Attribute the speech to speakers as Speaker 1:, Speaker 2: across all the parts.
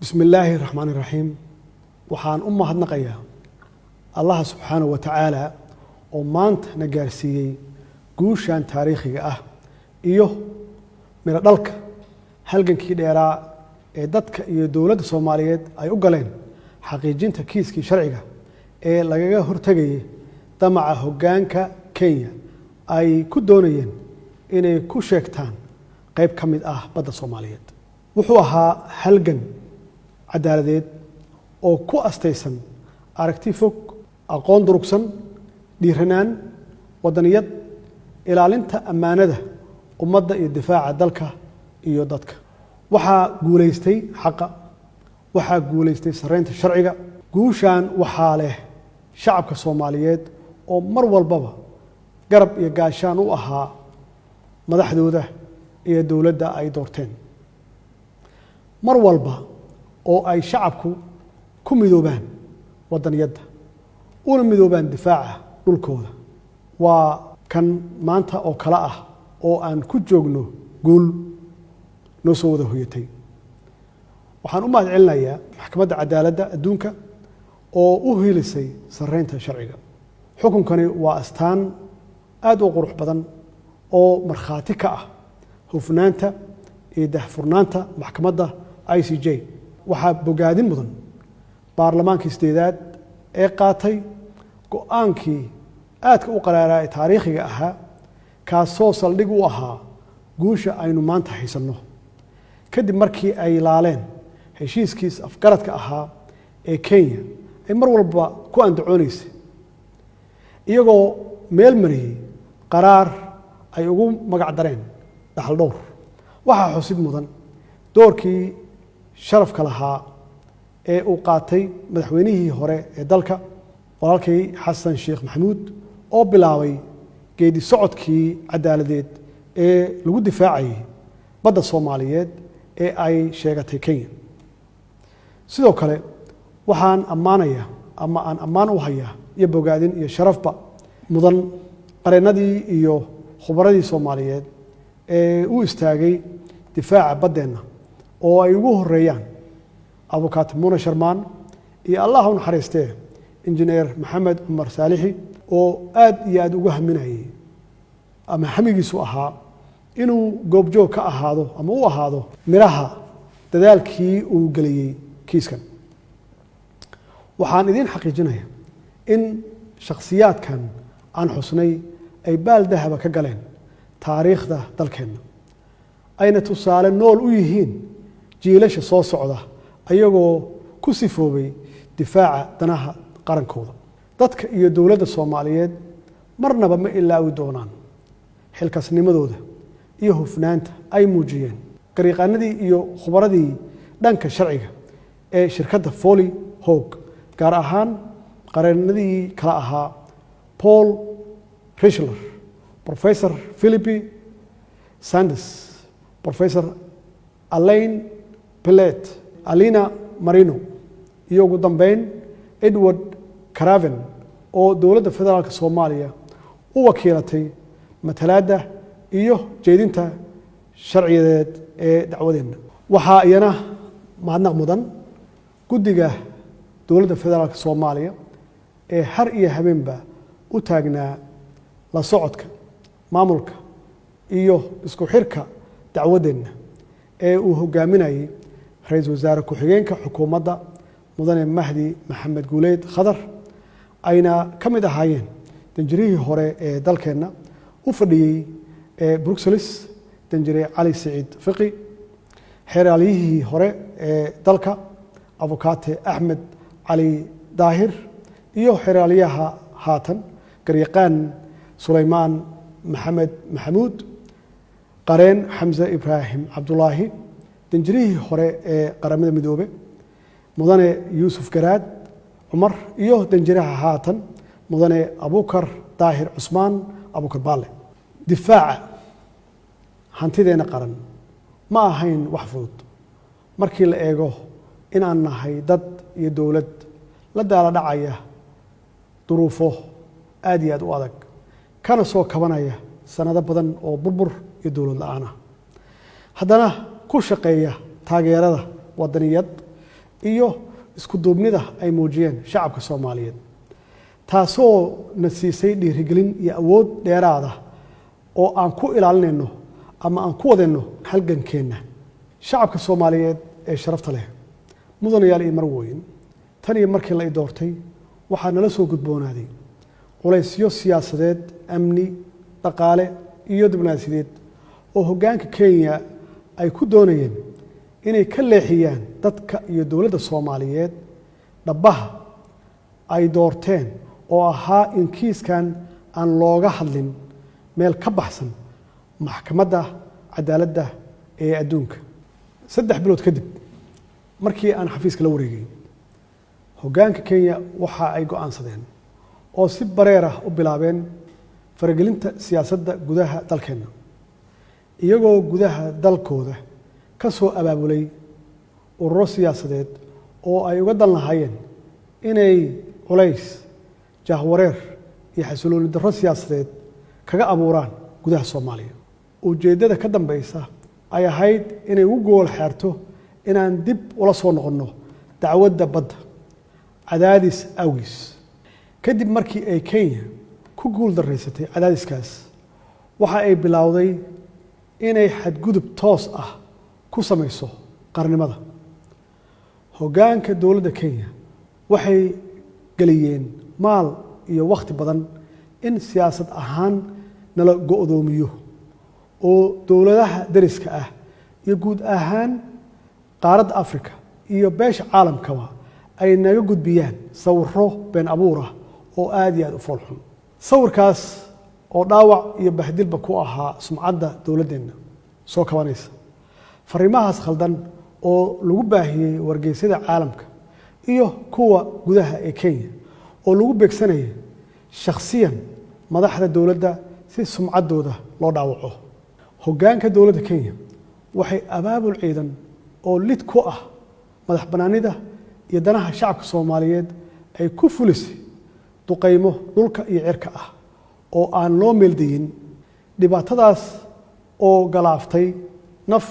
Speaker 1: بسم الله الرحمن الرحيم waxaan u mahadnaqayaa Allah subhanahu wa ta'ala oo maanta na gaarsiiyay guushan taariikhiga ah iyo mira dhalka halgankii dheeraa ee dadka iyo dawladda Soomaaliyeed ay u galeen xaqiijinta kiiskii sharciga ee lagaga hortagay damaca hoggaanka Kenya ay ku doonayeen inay ku sheegtaan qayb ka mid ah badda Soomaaliyeed wuxuu ahaa halgan cadaaladeed oo ku astaysan aragti fog aqoon durugsan dhiiranaan wadaniyad ilaalinta ammaanada ummadda iyo difaaca dalka iyo dadka waxaa guuleystay xaqa waxaa guuleystay sareynta sharciga guushan waxaa leh shacabka Soomaaliyeed oo mar walbaba garab iyo gaashaan u ahaa madaxdooda iyo dawladda ay doorteen mar walba oo ay shacabku ku midoobaan wadaniyadda una midoobaan difaaca dhulkooda waa kan maanta oo kala ah oo aan ku joogno guul noo soo wada hoyatay waxaan u mahadcelinayaa maxkamadda cadaaladda adduunka oo u hiilisay sareynta sharciga xukunkani waa astaan aad u qurux badan oo markhaati ka ah hufnaanta iyo daahfurnaanta maxkamadda ICJ waxaa bogaadin mudan baarlamaankii sideedaad ee qaatay go'aankii aadka u qaraaraa ee taariikhiga ahaa kaasoo saldhig u ahaa guusha aynu maanta haysanno kadib markii ay laaleen heshiiskiis afgaradka ahaa ee Kenya ay mar walba ku andacoonaysay iyagoo meel mariyay qaraar ay ugu magac dareen dhaxal dhowr waxaa xusid mudan doorkii sharafka lahaa ee uu qaatay madaxweynihii hore ee dalka walaalkay Xasan Sheekh Maxamuud oo bilaabay geedi socodkii cadaaladeed ee lagu difaacay badda Soomaaliyeed ee ay sheegatay Kenya sidoo kale waxaan ammaanayaa ama aan ammaan u hayaa iyo bogaadin iyo sharafba mudan qareenadii iyo khubradii Soomaaliyeed ee u istaagay difaaca baddeena oo ay ugu horeeyaan abukaat Muna Sharmaan iyo Allah u naxariistee injineer Maxamed Umar Saalixi oo aad iyo aad ugu haminayay ama hamigiisu ahaa inuu goobjoog ka ahaado ama u ahaado miraha dadaalkii uu galiyay kiiskan waxaan idin xaqiijinayaa in shakhsiyaadkan aan xusnay ay baal dahaba ka galeen taariikhda dalkeena ayna tusaale nool u yihiin jiilasha soo socda ayagoo ku sifoobay difaaca danaha qarankooda dadka iyo dawladda Soomaaliyeed marnaba ma ilaawi doonaan xilkasnimadooda iyo hufnaanta ay muujiyeen qariiqanadii iyo khubradii dhanka sharciga ee shirkadda Foley Hoag gaar ahaan qareenadii kala ahaa Paul Richler Professor Philippi Sanders Professor Alain Pellet Alina Marino iyo ugu dambeyn Edward Craven oo dawladda federaalka Soomaaliya u wakiilatay matalaadda iyo jeedinta sharciyeed ee dacwadeena waxaa iyana mahadnaq mudan guddiga dawladda federaalka Soomaaliya ee har iyo habeenba u taagnaa la socodka maamulka iyo isku xirka dacwadeena ee uu hogaaminayay ra'iisul wasaare ku-xigeenka xukuumadda mudane Mahdi Maxamed Guuleed Khadar ayna ka mid ahaayeen danjirihii hore ee dalkeena u fadhiyay Brussels danjire Cali Saciid Fiqi xeeraaliyihii hore ee dalka abukaate Axmed Cali Daahir iyo xeeraaliyaha haatan garyaqaan Suleymaan Maxamed Maxamuud qareen Xamza Ibrahim Cabdullaahi danjirihii hore ee qaramada midoobe mudane Yuusuf Garaad Cumar iyo danjiraha haatan mudane Abukar Daahir Cusmaan Abukar Baale difaaca hantideena qaran ma ahayn wax fudud markii la eego in aan nahay dad iyo dawlad la daala dhacaya duruufo aad iyo aad u adag kana soo kabanaya sanado badan oo burbur iyo dawlad la'aan ah haddana ku shaqeeya taageerada wadaniyad iyo isku duubnida ay muujiyeen shacabka Soomaaliyeed taasoo na siisay dhiirigelin iyo awood dheeraad ah oo aan ku ilaalinayno ama aan ku wadayno halgankeena shacabka Soomaaliyeed ee sharafta leh mudanayaal iyo marwooyin tan iyo markii la doortay waxaa nala soo gudboonaaday culaysyo siyaasadeed amni dhaqaale iyo diblomaasiyadeed oo hoggaanka Kenya ay ku doonayeen inay ka leexiyaan dadka iyo dowladda Soomaaliyeed dhabaha ay doorteen oo ahaa in kiiskan aan looga hadlin meel ka baxsan maxkamadda cadaaladda ee adduunka 3 bilood kadib markii aan xafiiska la wareegay hoggaanka Kenya waxa ay go'aansadeen oo si bareer ah u bilaabeen faragelinta siyaasadda gudaha dalkeena iyagoo gudaha dalkooda ka soo abaabulay ururo siyaasadeed oo ay uga dan lahaayeen inay culays jahwareer iyo xasilooni darro siyaasadeed kaga abuuraan gudaha Soomaaliya ujeedada ka dambaysa ay ahayd inay ugu gool xeerto inaan dib ula soo noqonno dacwadda badda cadaadis awgis kadib markii ay Kenya ku guul daraysatay cadaadiskaas waxa ay bilowday inay xadgudub toos ah ku samayso qarnimada hoggaanka dowladda Kenya waxay galiyeen maal iyo waqti badan in siyaasad ahaan nala go'doomiyo oo dowladaha dariska ah iyo guud ahaan qaaradda Afrika iyo beesha caalamkaba ay naga gudbiyaan sawirro been abuur ah oo aad iyo aad u foolxun sawirkaas oo dhaawac iyo bahdilba ku ahaa sumcadda dowladdeena soo kabanaysa fariimahaas khaldan oo lagu baahiyay wargeysyada caalamka iyo kuwa gudaha ee Kenya oo lagu beegsanayay shakhsiyan madaxda dowladda si sumcaddooda loo dhaawaco hoggaanka dowladda Kenya waxay abaabul ciidan oo lid ku ah madax banaanida iyo danaha shacabka Soomaaliyeed ay ku fulisay duqeymo dhulka iyo cirka ah oo aan loo meeldayin dhibaatadaas oo galaaftay naf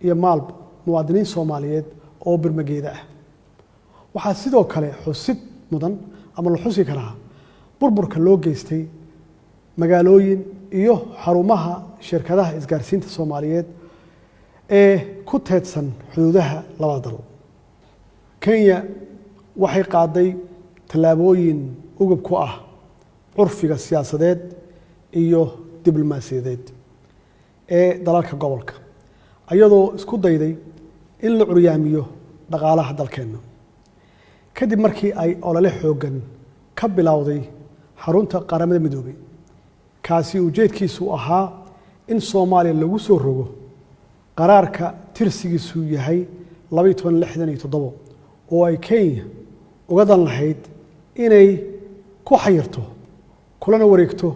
Speaker 1: iyo maalba muwaadiniin Soomaaliyeed oo birmageeda ah waxaa sidoo kale xusid mudan ama la xusi karaa burburka loo geystay magaalooyin iyo xarumaha shirkadaha isgaarsiinta Soomaaliyeed ee ku teedsan xuduudaha labada dal Kenya waxay qaaday tallaabooyin ugub ku ah curfiga siyaasadeed iyo diblomaasiyadeed ee dalalka gobolka ayadoo isku dayday in la curyaamiyo dhaqaalaha dalkeena kadib markii ay olole xoogan ka bilowday xarunta qaramada midoobay kaasi ujeedkiisu ahaa in Soomaaliya lagu soo rogo qaraarka tirsigiisu yahay 1267 oo ay Kenya uga dan lahayd inay ku xayirto kulana wareegto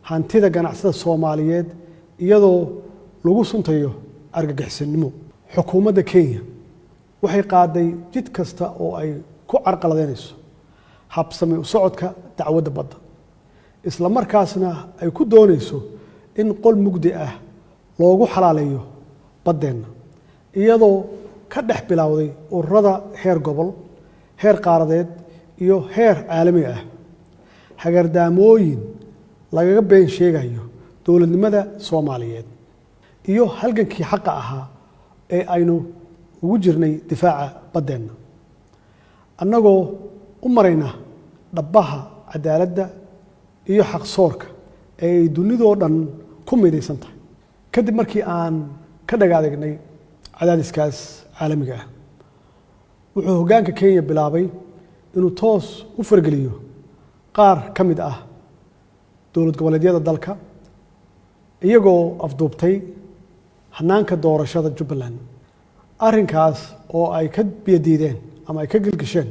Speaker 1: hantida ganacsada Soomaaliyeed iyadoo lagu suntayo argagixisnimo xukuumadda Kenya waxay qaaday jid kasta oo ay ku carqaladeynayso habsami u socodka dacwadda badda isla markaasna ay ku doonayso in qol mugdi ah loogu xalaaleeyo baddeena iyadoo ka dhex bilowday ururada heer gobol heer qaaradeed iyo heer caalami ah hagardaamooyin lagaga been sheegayo dowladnimada Soomaaliyeed iyo halgankii xaqa ahaa ee aynu ugu jirnay difaaca baddeena annagoo u marayna dhabaha cadaaladda iyo xaqsoorka ee ay dunidoo dhan ku midaysan tahay kadib markii aan ka dhagaadegnay cadaadiskaas caalamiga ah wuxuu hoggaanka Kenya bilaabay inuu toos u fargeliyo qaar ka mid ah dowlad goboleedyada dalka iyagoo afduubtay hanaanka doorashada Jubbaland arrinkaas oo ay ka biyadiideen ama ay ka gilgisheen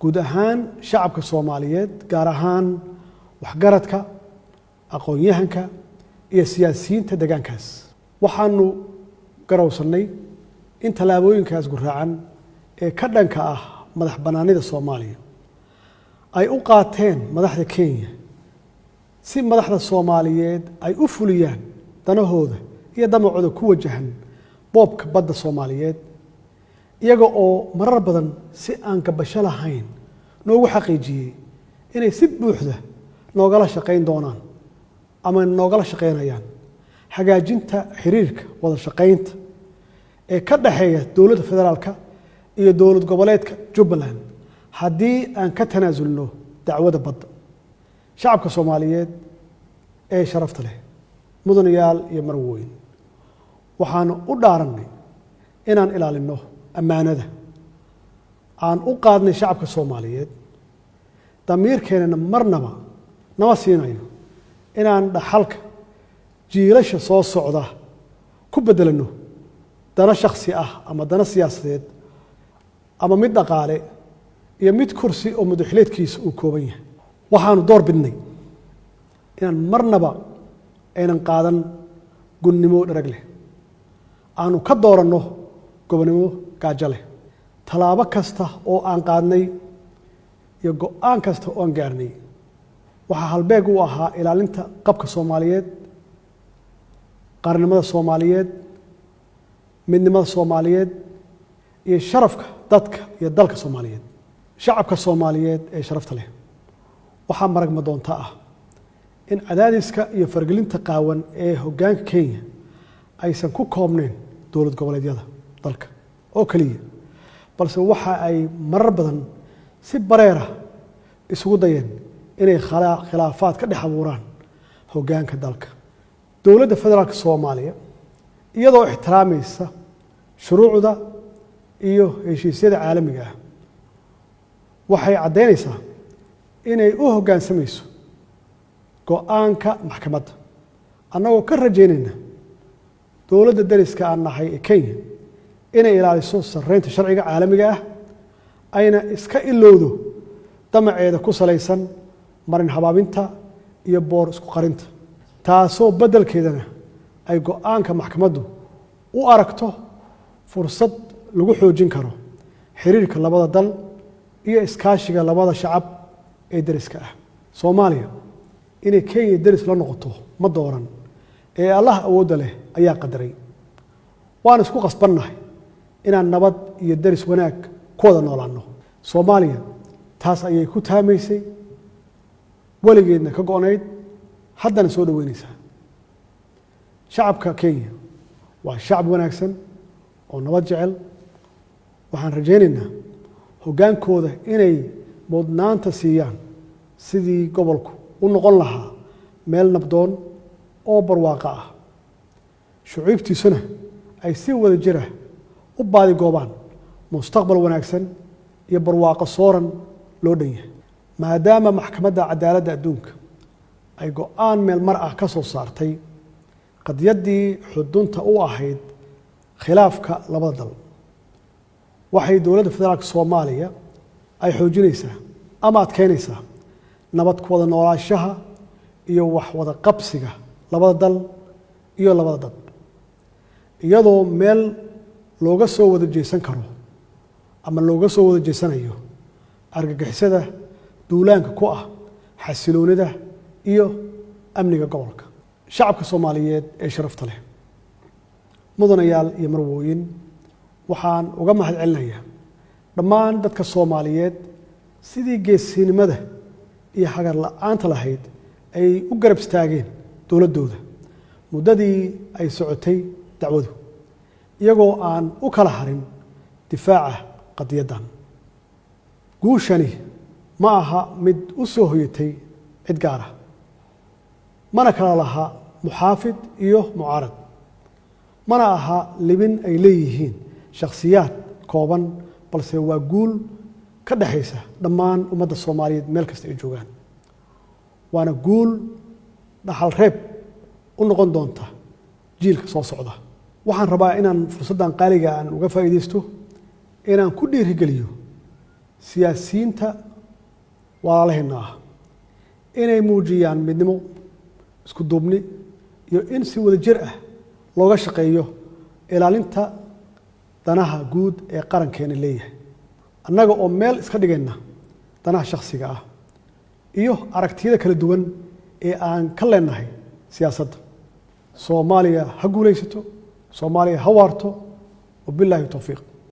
Speaker 1: guud ahaan shacabka Soomaaliyeed gaar ahaan waxgaradka aqoon-yahanka iyo siyaasiyiinta deegaankaas waxaanu garowsanay in tallaabooyinkaas guraacan ee ka dhanka ah madax banaanida Soomaaliya ay u qaateen madaxda Kenya si madaxda Soomaaliyeed ay u fuliyaan danahooda iyo damacooda ku wajahan boobka badda Soomaaliyeed iyaga oo marar badan si aan gabasho lahayn noogu xaqiijiyey inay si buuxda noogala shaqayn doonaan ama noogala shaqaynayaan hagaajinta xiriirka wada shaqaynta ee ka dhaxeeya dowladda federaalka iyo dowlad goboleedka Jubbaland haddii aan ka tanaasulno dacwada badda. shacabka Soomaaliyeed ee sharafta leh, mudanayaal iyo marwooyin, waxaan u dhaaranay inaan ilaalino ammaanada aan u qaadnay shacabka Soomaaliyeed. damiirkeenana marnaba nama siinayo inaan dhaxalka jiilasha soo socda ku bedelano dana shakhsi ah ama dana siyaasadeed ama mid dhaqaale iyo mid kursi oo madaxleedkiisa uu kooban yahay. waxaanu door bidnay inaan marnaba aynan qaadan gunnimo dharag leh, aanu ka dooranno gobonimo gaajo leh. tallaabo kasta oo aan qaadnay iyo go'aan kasta oo aan gaarnay waxaa halbeeg u ahaa ilaalinta qabka Soomaaliyeed, qaranimada Soomaaliyeed, midnimada Soomaaliyeed iyo sharafka dadka iyo dalka Soomaaliyeed. shacabka Soomaaliyeed ee sharafta leh, waxaa maragma doonta ah in cadaadiska iyo fargelinta qaawan ee hoggaanka Kenya aysan ku koobnayn dowlad goboleedyada dalka oo kaliya, balse waxa ay marar badan si bareera isugu dayeen inay khilaafaad ka dhex abuuraan hoggaanka dalka. dowladda federaalka Soomaaliya iyadoo ixtiraamaysa shuruucda iyo heshiisyada caalamiga ah waxay caddeynaysaa inay u hoggaansamayso go'aanka maxkamadda, annagoo ka rajaynayna dowladda dariska aan nahay ee Kenya inay ilaaliso sarreynta sharciga caalamiga ah, ayna iska ilowdo damaceeda ku salaysan marin habaabinta iyo boor isku qarinta, taasoo beddelkeedana ay go'aanka maxkamaddu u aragto fursad lagu xoojin karo xiriirka labada dal iyo iskaashiga labada shacab ee dariska ah. Soomaaliya inay Kenya daris la noqoto ma dooran, ee Allah awoodda leh ayaa qadaray. waan isku qasbannahay inaan nabad iyo daris wanaag ku wada noolaanno. Soomaaliya taas ayay ku taamaysay, weligeedna ka go'nayd, haddana soo dhaweynaysaa. shacabka Kenya waa shacab wanaagsan oo nabad jecel. waxaan rajaynaynaa hoggaankooda inay mudnaanta siiyaan sidii gobolku u noqon lahaa meel nabdoon oo barwaaqo ah, shucuubtiisuna ay si wada jira u baadigoobaan mustaqbal wanaagsan iyo barwaaqo sooran loo dhan yahay. maadaama maxkamadda cadaaladda adduunka ay go'aan meel mar ah ka soo saartay qadiyaddii xudunta u ahayd khilaafka labada dal, waxay dowladda federaalka Soomaaliya ay xoojinaysaa ama adkeynaysaa nabad ku wada noolaanshaha iyo wax wada qabsiga labada dal iyo labada dad, iyadoo meel looga soo wada jeesan karo ama looga soo wada jeesanayo argagixisada duulaanka ku ah xasiloonida iyo amniga gobolka. shacabka Soomaaliyeed ee sharafta leh, mudanayaal iyo marwooyin, waxaan uga mahad celinayaa dhammaan dadka Soomaaliyeed sidii geesinimada iyo hagar la'aanta lahayd ay u garab istaageen dowladdooda muddadii ay socotay dacwadu, iyagoo aan u kala harin difaaca qadiyaddan. guushani ma aha mid u soo hoyatay cid gaar ah, mana kala laha muxaafid iyo mucaarad, mana aha libin ay leeyihiin shakhsiyaad kooban, balse waa guul ka dhaxaysa dhammaan ummadda Soomaaliyeed meel kasta ay joogaan. waana guul dhaxal reeb u noqon doonta jiilka soo socda. waxaan rabaa inaan fursaddan qaaliga aan uga faa'iidaysto inaan ku dhiirigeliyo siyaasiyiinta walaalaheenna ah inay muujiyaan midnimo, isku duubni iyo in si wada jir ah looga shaqeeyo ilaalinta danaha guud ee qarankeena leeyahay, annaga oo meel iska dhigayna danaha shakhsiga ah iyo aragtiyada kala duwan ee aan ka leenahay siyaasadda. Soomaaliya ha guulaysato, Soomaaliya ha waarto, wabilaahi tawfiiq.